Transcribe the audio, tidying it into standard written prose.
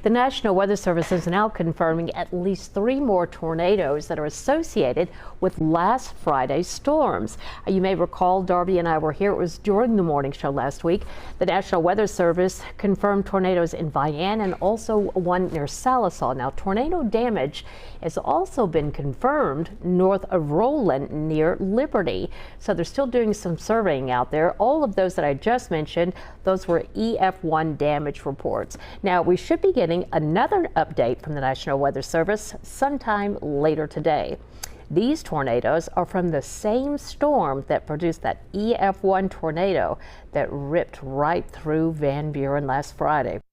The National Weather Service is now confirming at least 3 more tornadoes that are associated with last Friday's storms. You may recall Darby and I were here. It was during the morning show last week. The National Weather Service confirmed tornadoes in Vian and also one near Sallisaw. Now, tornado damage has also been confirmed north of Roland near Liberty. So they're still doing some surveying out there. All of those that I just mentioned, those were EF1 damage reports. Now, we should be getting another update from the National Weather Service sometime later today. These tornadoes are from the same storm that produced that EF1 tornado that ripped right through Van Buren last Friday.